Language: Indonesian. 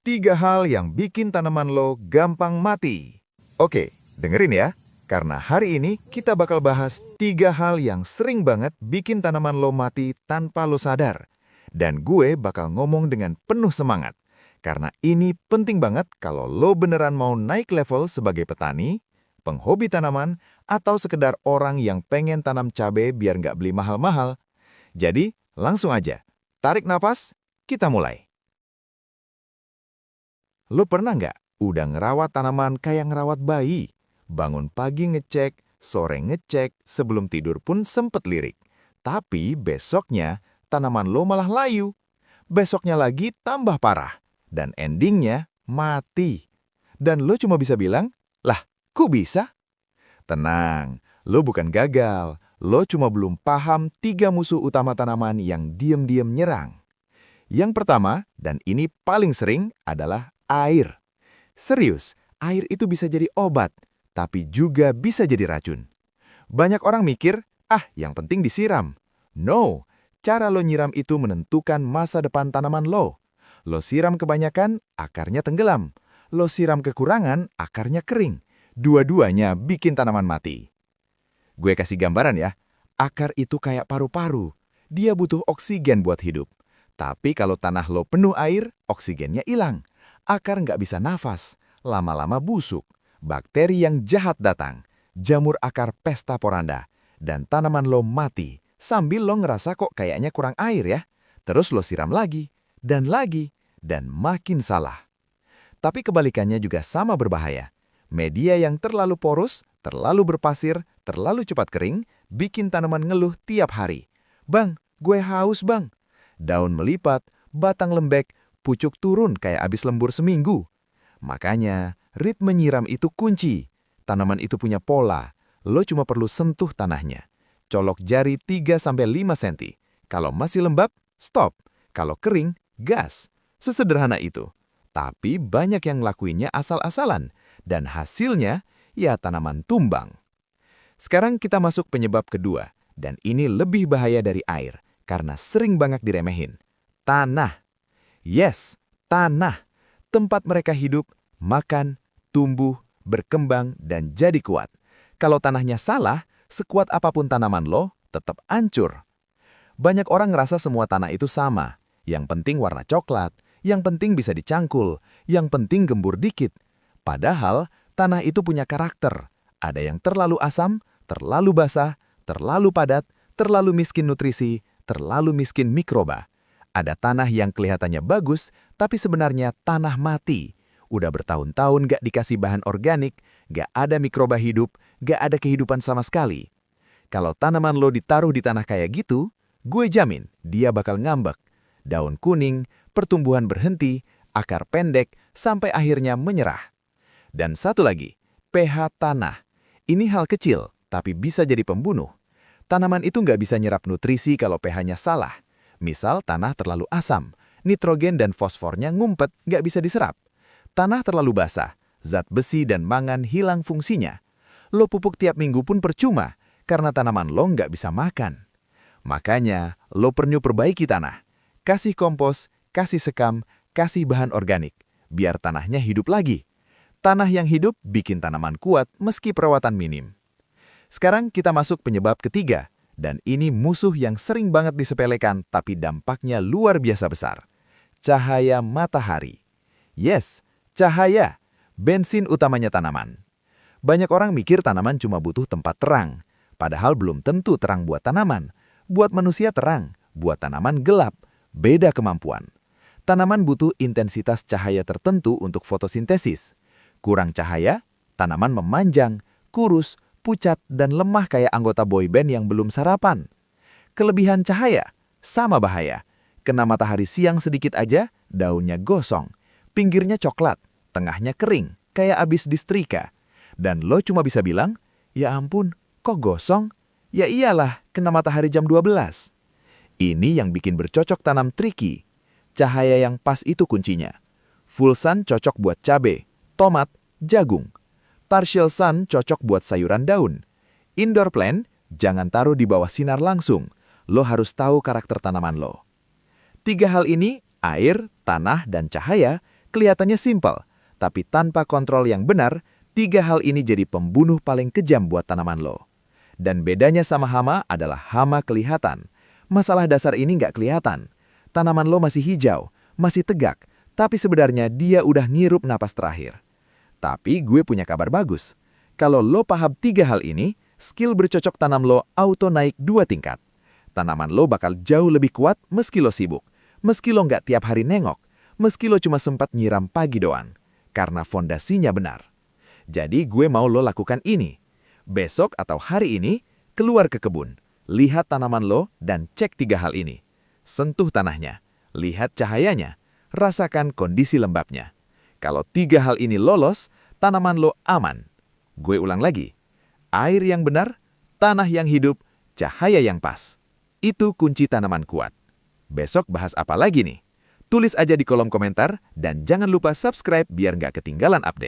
3 hal yang bikin tanaman lo gampang mati. Oke, dengerin ya. Karena hari ini kita bakal bahas 3 hal yang sering banget bikin tanaman lo mati tanpa lo sadar. Dan gue bakal ngomong dengan penuh semangat. Karena ini penting banget kalau lo beneran mau naik level sebagai petani, penghobi tanaman, atau sekedar orang yang pengen tanam cabai biar nggak beli mahal-mahal. Jadi, langsung aja. Tarik napas, kita mulai. Lo pernah nggak udah ngerawat tanaman kayak ngerawat bayi? Bangun pagi ngecek, sore ngecek, sebelum tidur pun sempet lirik. Tapi besoknya tanaman lo malah layu. Besoknya lagi tambah parah. Dan endingnya mati. Dan lo cuma bisa bilang, lah kok bisa? Tenang, lo bukan gagal. Lo cuma belum paham 3 musuh utama tanaman yang diam-diam nyerang. Yang pertama, dan ini paling sering, adalah air. Serius, air itu bisa jadi obat, tapi juga bisa jadi racun. Banyak orang mikir, yang penting disiram. No, cara lo nyiram itu menentukan masa depan tanaman lo. Lo siram kebanyakan, akarnya tenggelam. Lo siram kekurangan, akarnya kering. Dua-duanya bikin tanaman mati. Gue kasih gambaran ya, akar itu kayak paru-paru. Dia butuh oksigen buat hidup. Tapi kalau tanah lo penuh air, oksigennya hilang. Akar nggak bisa nafas, lama-lama busuk. Bakteri yang jahat datang, jamur akar pesta poranda, dan tanaman lo mati. Sambil lo ngerasa kok kayaknya kurang air ya. Terus lo siram lagi, dan makin salah. Tapi kebalikannya juga sama berbahaya. Media yang terlalu porus, terlalu berpasir, terlalu cepat kering, bikin tanaman ngeluh tiap hari. Bang, gue haus bang. Daun melipat, batang lembek, pucuk turun kayak abis lembur seminggu. Makanya, ritme nyiram itu kunci. Tanaman itu punya pola. Lo cuma perlu sentuh tanahnya. Colok jari 3-5 cm. Kalau masih lembab, stop. Kalau kering, gas. Sesederhana itu. Tapi banyak yang lakuinnya asal-asalan. Dan hasilnya, ya tanaman tumbang. Sekarang kita masuk penyebab kedua. Dan ini lebih bahaya dari air. Karena sering banget diremehin. Tanah. Yes, tanah. Tempat mereka hidup, makan, tumbuh, berkembang, dan jadi kuat. Kalau tanahnya salah, sekuat apapun tanaman lo, tetap hancur. Banyak orang ngerasa semua tanah itu sama. Yang penting warna coklat, yang penting bisa dicangkul, yang penting gembur dikit. Padahal, tanah itu punya karakter. Ada yang terlalu asam, terlalu basah, terlalu padat, terlalu miskin nutrisi, terlalu miskin mikroba. Ada tanah yang kelihatannya bagus, tapi sebenarnya tanah mati. Udah bertahun-tahun gak dikasih bahan organik, gak ada mikroba hidup, gak ada kehidupan sama sekali. Kalau tanaman lo ditaruh di tanah kayak gitu, gue jamin dia bakal ngambek. Daun kuning, pertumbuhan berhenti, akar pendek, sampai akhirnya menyerah. Dan satu lagi, pH tanah. Ini hal kecil, tapi bisa jadi pembunuh. Tanaman itu nggak bisa nyerap nutrisi kalau pH-nya salah. Misal tanah terlalu asam, nitrogen dan fosfornya ngumpet, nggak bisa diserap. Tanah terlalu basah, zat besi dan mangan hilang fungsinya. Lo pupuk tiap minggu pun percuma, karena tanaman lo nggak bisa makan. Makanya, lo perlu perbaiki tanah. Kasih kompos, kasih sekam, kasih bahan organik, biar tanahnya hidup lagi. Tanah yang hidup bikin tanaman kuat meski perawatan minim. Sekarang kita masuk penyebab ketiga. Dan ini musuh yang sering banget disepelekan, tapi dampaknya luar biasa besar. Cahaya matahari. Yes, cahaya. Bensin utamanya tanaman. Banyak orang mikir tanaman cuma butuh tempat terang. Padahal belum tentu terang buat tanaman. Buat manusia terang, buat tanaman gelap. Beda kemampuan. Tanaman butuh intensitas cahaya tertentu untuk fotosintesis. Kurang cahaya, tanaman memanjang, kurus, pucat, dan lemah kayak anggota boyband yang belum sarapan. Kelebihan cahaya, sama bahaya. Kena matahari siang sedikit aja, daunnya gosong. Pinggirnya coklat, tengahnya kering, kayak abis disetrika. Dan lo cuma bisa bilang, ya ampun, kok gosong? Ya iyalah, kena matahari jam 12. Ini yang bikin bercocok tanam tricky. Cahaya yang pas itu kuncinya. Full sun cocok buat cabai, tomat, jagung. Partial sun cocok buat sayuran daun. Indoor plant, jangan taruh di bawah sinar langsung. Lo harus tahu karakter tanaman lo. 3 hal ini, air, tanah, dan cahaya, Kelihatannya simpel, tapi tanpa kontrol yang benar, 3 hal ini jadi pembunuh paling kejam buat tanaman lo. Dan bedanya sama hama adalah hama kelihatan. Masalah dasar ini nggak kelihatan. Tanaman lo masih hijau, masih tegak, tapi sebenarnya dia udah ngirup napas terakhir. Tapi gue punya kabar bagus. Kalau lo paham 3 hal ini, skill bercocok tanam lo auto naik 2 tingkat. Tanaman lo bakal jauh lebih kuat meski lo sibuk, meski lo nggak tiap hari nengok, meski lo cuma sempat nyiram pagi doang. Karena fondasinya benar. Jadi gue mau lo lakukan ini. Besok atau hari ini, keluar ke kebun, lihat tanaman lo dan cek 3 hal ini. Sentuh tanahnya, lihat cahayanya, rasakan kondisi lembabnya. Kalau 3 hal ini lolos, tanaman lo aman. Gue ulang lagi. Air yang benar, tanah yang hidup, cahaya yang pas. Itu kunci tanaman kuat. Besok bahas apa lagi nih? Tulis aja di kolom komentar dan jangan lupa subscribe biar nggak ketinggalan update.